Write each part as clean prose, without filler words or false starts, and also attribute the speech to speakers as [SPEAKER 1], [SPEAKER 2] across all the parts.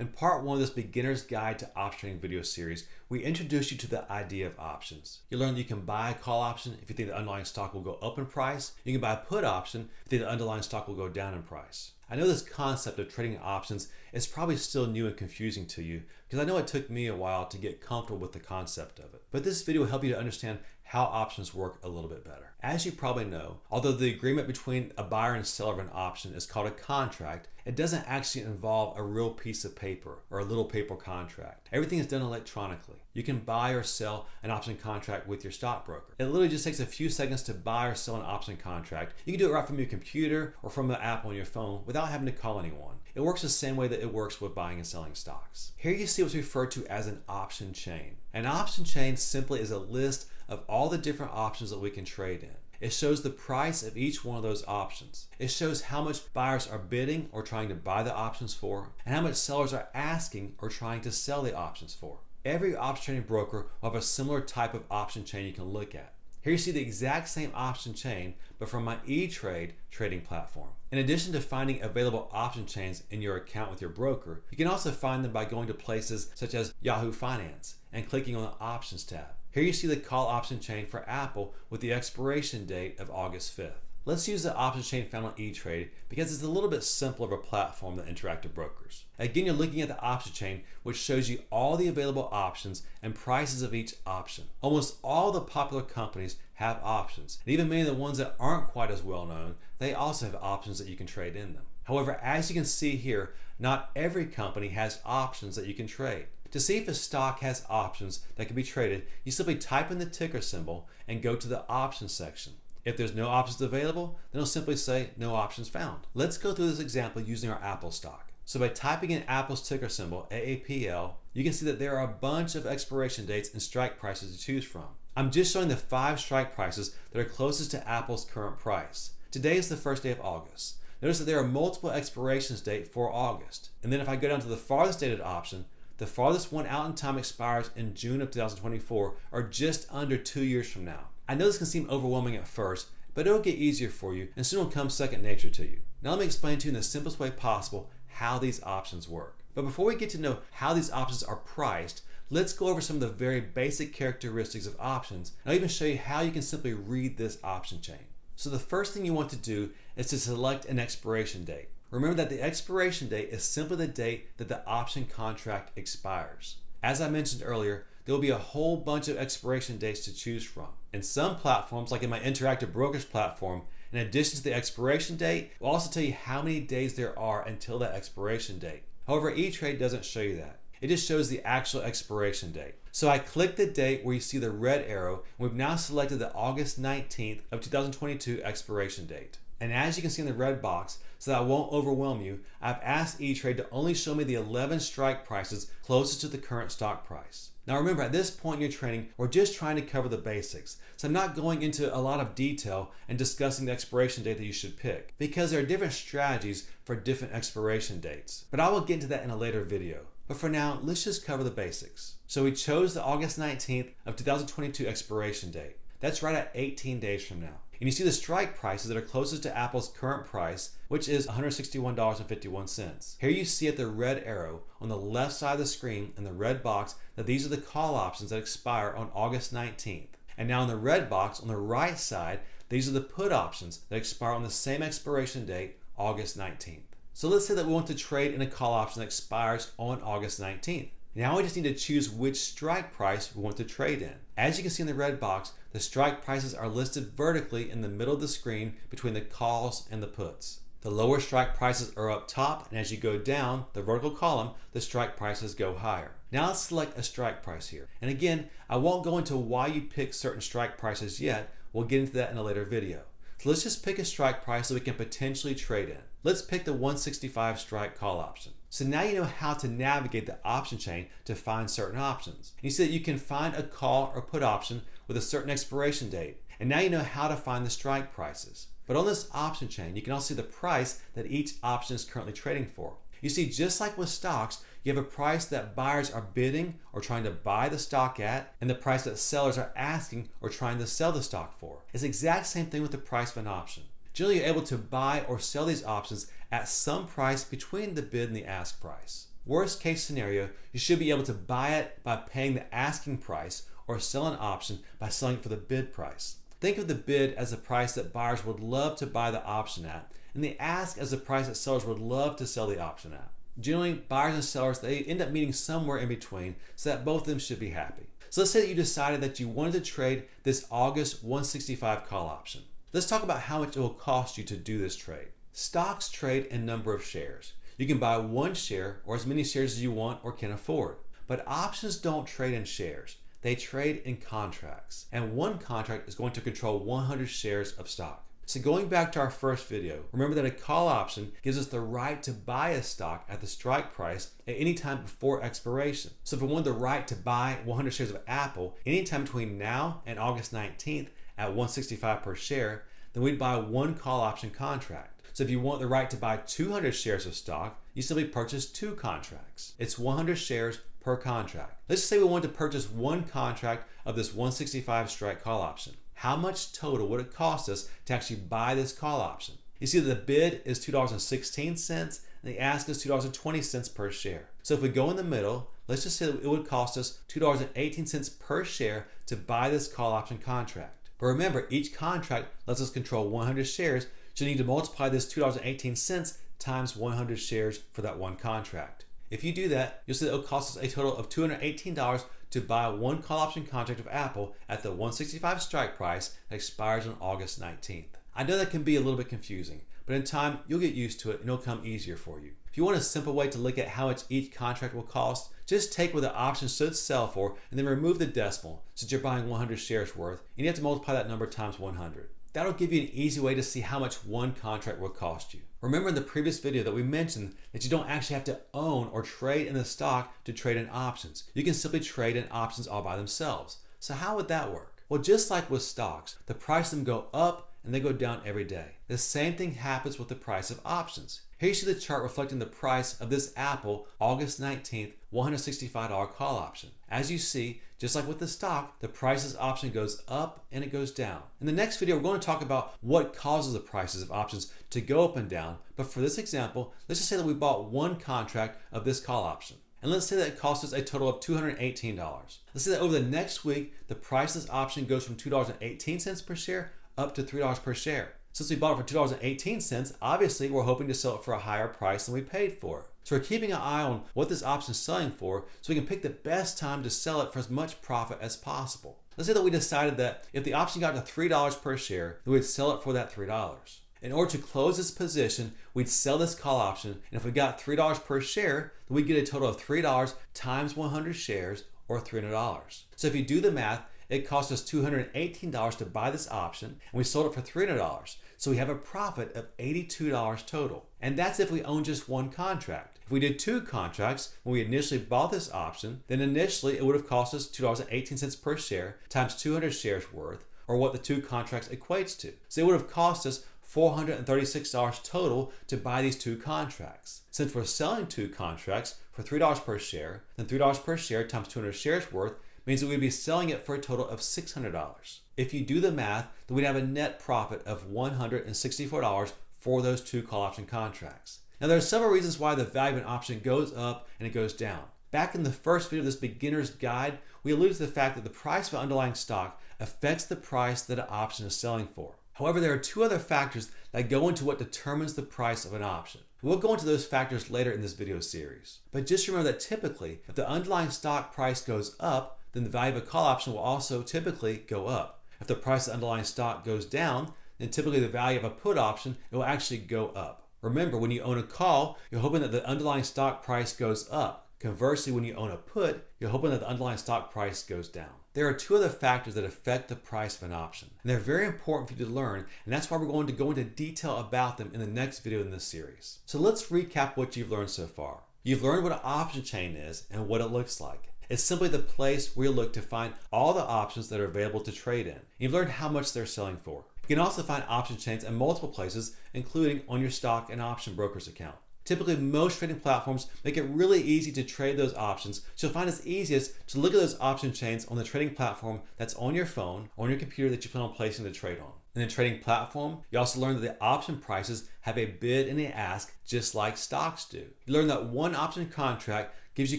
[SPEAKER 1] In part 1 of this beginner's guide to option trading video series, we introduce you to the idea of options. You learn that you can buy a call option if you think the underlying stock will go up in price. You can buy a put option if you think the underlying stock will go down in price. I know this concept of trading options is probably still new and confusing to you because I know it took me a while to get comfortable with the concept of it. But this video will help you to understand how options work a little bit better. As you probably know, although the agreement between a buyer and seller of an option is called a contract, it doesn't actually involve a real piece of paper or a little paper contract. Everything is done electronically. You can buy or sell an option contract with your stockbroker. It literally just takes a few seconds to buy or sell an option contract. You can do it right from your computer or from the app on your phone without having to call anyone. It works the same way that it works with buying and selling stocks. Here you see what's referred to as an option chain. An option chain simply is a list of all the different options that we can trade in. It shows the price of each one of those options. It shows how much buyers are bidding or trying to buy the options for, and how much sellers are asking or trying to sell the options for. Every option trading broker will have a similar type of option chain you can look at. Here you see the exact same option chain, but from my eTrade trading platform. In addition to finding available option chains in your account with your broker, you can also find them by going to places such as Yahoo Finance and clicking on the Options tab. Here you see the call option chain for Apple with the expiration date of August 5th. Let's use the option chain found on eTrade because it's a little bit simpler of a platform than Interactive Brokers. Again, you're looking at the option chain, which shows you all the available options and prices of each option. Almost all the popular companies have options, and even many of the ones that aren't quite as well known, they also have options that you can trade in them. However, as you can see here, not every company has options that you can trade. To see if a stock has options that can be traded, you simply type in the ticker symbol and go to the options section. If there's no options available, then it'll simply say no options found. Let's go through this example using our Apple stock. So by typing in Apple's ticker symbol, AAPL, you can see that there are a bunch of expiration dates and strike prices to choose from. I'm just showing the 5 strike prices that are closest to Apple's current price. Today is the first day of August. Notice that there are multiple expirations dates for August. And then if I go down to the farthest dated option, the farthest one out in time expires in June of 2024, or just under 2 years from now. I know this can seem overwhelming at first, but it'll get easier for you and soon will come second nature to you. Now let me explain to you in the simplest way possible how these options work. But before we get to know how these options are priced, let's go over some of the very basic characteristics of options, and I'll even show you how you can simply read this option chain. So the first thing you want to do is to select an expiration date. Remember that the expiration date is simply the date that the option contract expires. As I mentioned earlier, there will be a whole bunch of expiration dates to choose from. In some platforms, like in my Interactive Brokers platform, in addition to the expiration date, it will also tell you how many days there are until that expiration date. However, eTrade doesn't show you that. It just shows the actual expiration date. So I click the date where you see the red arrow, and we've now selected the August 19th of 2022 expiration date. And as you can see in the red box, so that I won't overwhelm you, I've asked eTrade to only show me the 11 strike prices closest to the current stock price. Now remember, at this point in your training, we're just trying to cover the basics. So I'm not going into a lot of detail and discussing the expiration date that you should pick, because there are different strategies for different expiration dates. But I will get into that in a later video. But for now, let's just cover the basics. So we chose the August 19th of 2022 expiration date. That's right at 18 days from now. And you see the strike prices that are closest to Apple's current price, which is $161.51. Here you see at the red arrow on the left side of the screen in the red box that these are the call options that expire on August 19th. And now in the red box on the right side, these are the put options that expire on the same expiration date, August 19th. So let's say that we want to trade in a call option that expires on August 19th. Now we just need to choose which strike price we want to trade in. As you can see in the red box, the strike prices are listed vertically in the middle of the screen between the calls and the puts. The lower strike prices are up top, and as you go down the vertical column, the strike prices go higher. Now let's select a strike price here. And again, I won't go into why you pick certain strike prices yet. We'll get into that in a later video. So let's just pick a strike price that we can potentially trade in. Let's pick the 165 strike call option. So now you know how to navigate the option chain to find certain options. And you see that you can find a call or put option with a certain expiration date. And now you know how to find the strike prices. But on this option chain, you can also see the price that each option is currently trading for. You see, just like with stocks, you have a price that buyers are bidding or trying to buy the stock at, and the price that sellers are asking or trying to sell the stock for. It's the exact same thing with the price of an option. Generally, you're able to buy or sell these options at some price between the bid and the ask price. Worst case scenario, you should be able to buy it by paying the asking price or sell an option by selling it for the bid price. Think of the bid as the price that buyers would love to buy the option at, and the ask as the price that sellers would love to sell the option at. Generally, buyers and sellers, they end up meeting somewhere in between so that both of them should be happy. So let's say that you decided that you wanted to trade this August 165 call option. Let's talk about how much it will cost you to do this trade. Stocks trade in number of shares. You can buy one share or as many shares as you want or can afford. But options don't trade in shares. They trade in contracts. And one contract is going to control 100 shares of stock. So going back to our first video, remember that a call option gives us the right to buy a stock at the strike price at any time before expiration. So if we wanted the right to buy 100 shares of Apple anytime between now and August 19th at 165 per share, then we'd buy one call option contract. So if you want the right to buy 200 shares of stock, you simply purchase two contracts. It's 100 shares per contract. Let's just say we wanted to purchase one contract of this 165 strike call option. How much total would it cost us to actually buy this call option? You see that the bid is $2.16 and the ask is $2.20 per share. So if we go in the middle, let's just say that it would cost us $2.18 per share to buy this call option contract. But remember, each contract lets us control 100 shares, so you need to multiply this $2.18 times 100 shares for that one contract. If you do that, you'll see that it will cost us a total of $218 to buy one call option contract of Apple at the 165 strike price that expires on August 19th. I know that can be a little bit confusing, but in time you'll get used to it and it'll come easier for you. If you want a simple way to look at how much each contract will cost, just take what the option should sell for and then remove the decimal since you're buying 100 shares worth, and you have to multiply that number times 100. That'll give you an easy way to see how much one contract will cost you. Remember in the previous video that we mentioned that you don't actually have to own or trade in the stock to trade in options. You can simply trade in options all by themselves. So how would that work? Well, just like with stocks, the price of them go up and they go down every day. The same thing happens with the price of options. Here you see the chart reflecting the price of this Apple August 19th $165 call option. As you see, just like with the stock, the price of this option goes up and it goes down. In the next video, we're going to talk about what causes the prices of options to go up and down. But for this example, let's just say that we bought one contract of this call option. And let's say that it cost us a total of $218. Let's say that over the next week, the price of this option goes from $2.18 per share up to $3 per share. Since we bought it for $2.18, obviously we're hoping to sell it for a higher price than we paid for it. So we're keeping an eye on what this option is selling for so we can pick the best time to sell it for as much profit as possible. Let's say that we decided that if the option got to $3 per share, then we'd sell it for that $3. In order to close this position, we'd sell this call option, and if we got $3 per share, then we'd get a total of $3 times 100 shares, or $300. So if you do the math, it cost us $218 to buy this option, and we sold it for $300. So we have a profit of $82 total. And that's if we own just one contract. If we did two contracts when we initially bought this option, then initially it would have cost us $2.18 per share times 200 shares worth, or what the two contracts equates to. So it would have cost us $436 total to buy these two contracts. Since we're selling two contracts for $3 per share, then $3 per share times 200 shares worth means that we'd be selling it for a total of $600. If you do the math, then we'd have a net profit of $164 for those two call option contracts. Now there are several reasons why the value of an option goes up and it goes down. Back in the first video of this beginner's guide, we alluded to the fact that the price of an underlying stock affects the price that an option is selling for. However, there are two other factors that go into what determines the price of an option. We'll go into those factors later in this video series. But just remember that typically, if the underlying stock price goes up, then the value of a call option will also typically go up. If the price of the underlying stock goes down, then typically the value of a put option will actually go up. Remember, when you own a call, you're hoping that the underlying stock price goes up. Conversely, when you own a put, you're hoping that the underlying stock price goes down. There are two other factors that affect the price of an option, and they're very important for you to learn, and that's why we're going to go into detail about them in the next video in this series. So let's recap what you've learned so far. You've learned what an option chain is and what it looks like. It's simply the place where you look to find all the options that are available to trade in. You've learned how much they're selling for. You can also find option chains in multiple places, including on your stock and option broker's account. Typically, most trading platforms make it really easy to trade those options, so you'll find it's easiest to look at those option chains on the trading platform that's on your phone or on your computer that you plan on placing the trade on. In the trading platform, you also learn that the option prices have a bid and an ask just like stocks do. You learn that one option contract gives you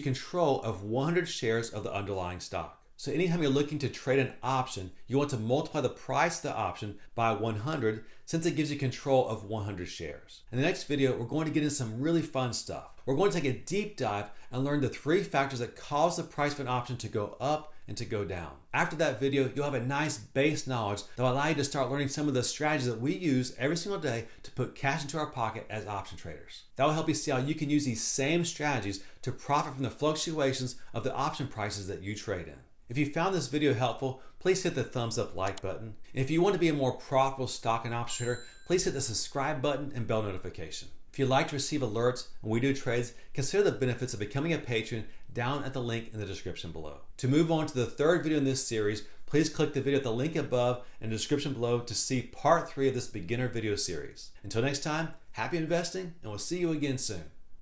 [SPEAKER 1] control of 100 shares of the underlying stock. So anytime you're looking to trade an option, you want to multiply the price of the option by 100 since it gives you control of 100 shares. In the next video, we're going to get into some really fun stuff. We're going to take a deep dive and learn the 3 factors that cause the price of an option to go up and to go down. After that video, you'll have a nice base knowledge that will allow you to start learning some of the strategies that we use every single day to put cash into our pocket as option traders. That will help you see how you can use these same strategies to profit from the fluctuations of the option prices that you trade in. If you found this video helpful, please hit the thumbs up like button. And if you want to be a more profitable stock and option trader, please hit the subscribe button and bell notification. If you'd like to receive alerts when we do trades, consider the benefits of becoming a patron down at the link in the description below. To move on to the 3rd video in this series, please click the video at the link above and the description below to see part 3 of this beginner video series. Until next time, happy investing, and we'll see you again soon.